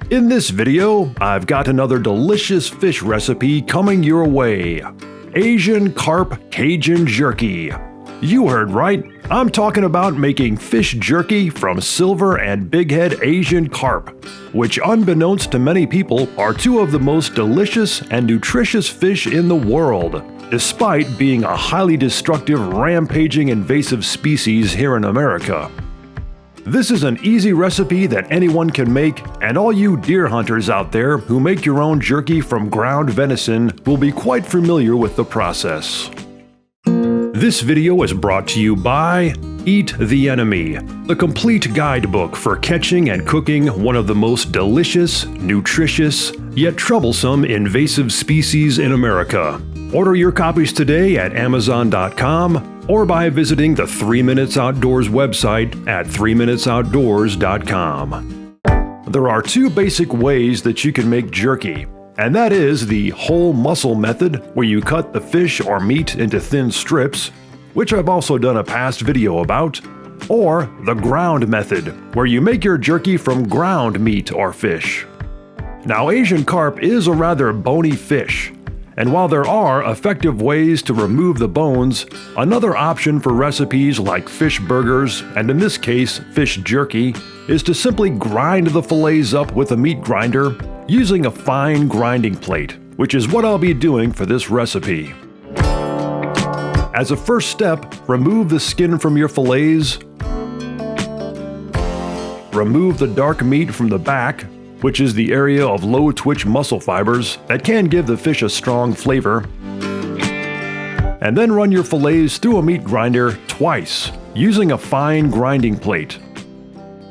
In this video, I've got another delicious fish recipe coming your way. Asian Carp Cajun Jerky. You heard right, I'm talking about making fish jerky from silver and bighead Asian carp, which unbeknownst to many people are two of the most delicious and nutritious fish in the world, despite being a highly destructive, rampaging invasive species here in America. This is an easy recipe that anyone can make, and all you deer hunters out there who make your own jerky from ground venison will be quite familiar with the process. This video is brought to you by Eat the Enemy, the complete guidebook for catching and cooking one of the most delicious, nutritious, yet troublesome invasive species in America. Order your copies today at Amazon.com or by visiting the 3 Minutes Outdoors website at 3minutesoutdoors.com. There are two basic ways that you can make jerky, and that is the whole muscle method, where you cut the fish or meat into thin strips, which I've also done a past video about, or the ground method, where you make your jerky from ground meat or fish. Now, Asian carp is a rather bony fish, and while there are effective ways to remove the bones, another option for recipes like fish burgers, and in this case fish jerky, is to simply grind the fillets up with a meat grinder using a fine grinding plate, which is what I'll be doing for this recipe. As a first step, remove the skin from your fillets, remove the dark meat from the back, which is the area of low twitch muscle fibers that can give the fish a strong flavor, and then run your fillets through a meat grinder twice using a fine grinding plate.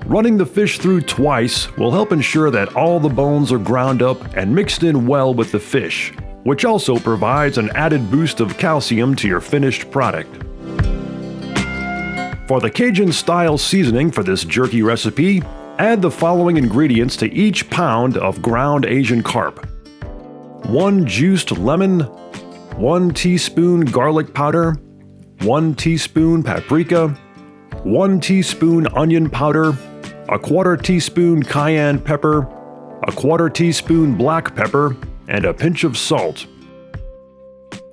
Running the fish through twice will help ensure that all the bones are ground up and mixed in well with the fish, which also provides an added boost of calcium to your finished product. For the Cajun-style seasoning for this jerky recipe, add the following ingredients to each pound of ground Asian carp: 1 juiced lemon, 1 teaspoon garlic powder, 1 teaspoon paprika, 1 teaspoon onion powder, 1/4 teaspoon cayenne pepper, 1/4 teaspoon black pepper, and a pinch of salt.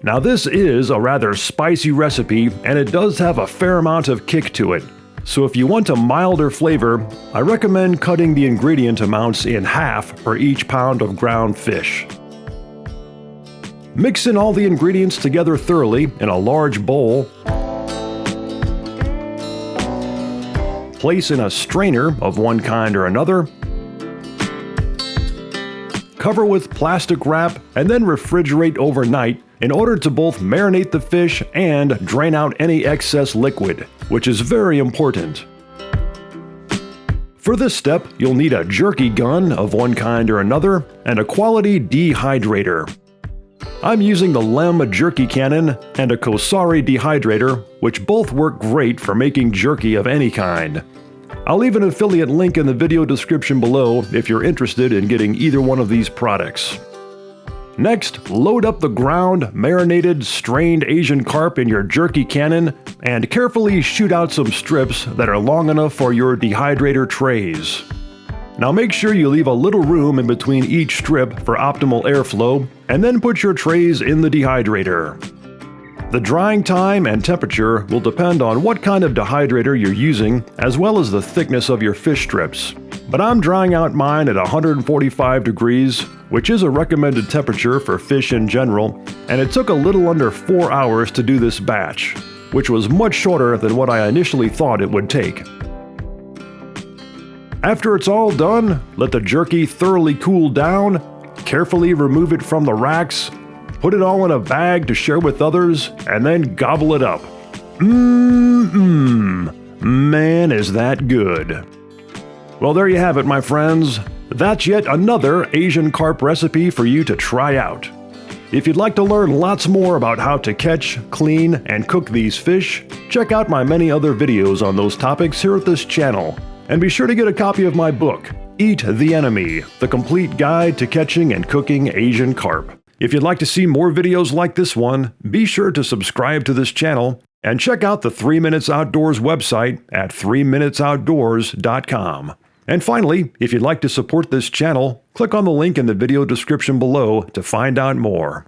Now, this is a rather spicy recipe, and it does have a fair amount of kick to it. So if you want a milder flavor, I recommend cutting the ingredient amounts in half for each pound of ground fish. Mix in all the ingredients together thoroughly in a large bowl. Place in a strainer of one kind or another. Cover with plastic wrap and then refrigerate overnight in order to both marinate the fish and drain out any excess liquid, which is very important. For this step, you'll need a jerky gun of one kind or another and a quality dehydrator. I'm using the Lem jerky cannon and a Kosari dehydrator, which both work great for making jerky of any kind. I'll leave an affiliate link in the video description below if you're interested in getting either one of these products. Next, load up the ground, marinated, strained Asian carp in your jerky cannon and carefully shoot out some strips that are long enough for your dehydrator trays. Now make sure you leave a little room in between each strip for optimal airflow, and then put your trays in the dehydrator. The drying time and temperature will depend on what kind of dehydrator you're using, as well as the thickness of your fish strips. But I'm drying out mine at 145 degrees, which is a recommended temperature for fish in general, and it took a little under 4 hours to do this batch, which was much shorter than what I initially thought it would take. After it's all done, let the jerky thoroughly cool down, carefully remove it from the racks, put it all in a bag to share with others, and then gobble it up. Man, is that good. Well, there you have it, my friends. That's yet another Asian carp recipe for you to try out. If you'd like to learn lots more about how to catch, clean, and cook these fish, check out my many other videos on those topics here at this channel. And be sure to get a copy of my book, Eat the Enemy, the complete guide to catching and cooking Asian carp. If you'd like to see more videos like this one, be sure to subscribe to this channel and check out the 3 Minutes Outdoors website at 3minutesoutdoors.com. And finally, if you'd like to support this channel, click on the link in the video description below to find out more.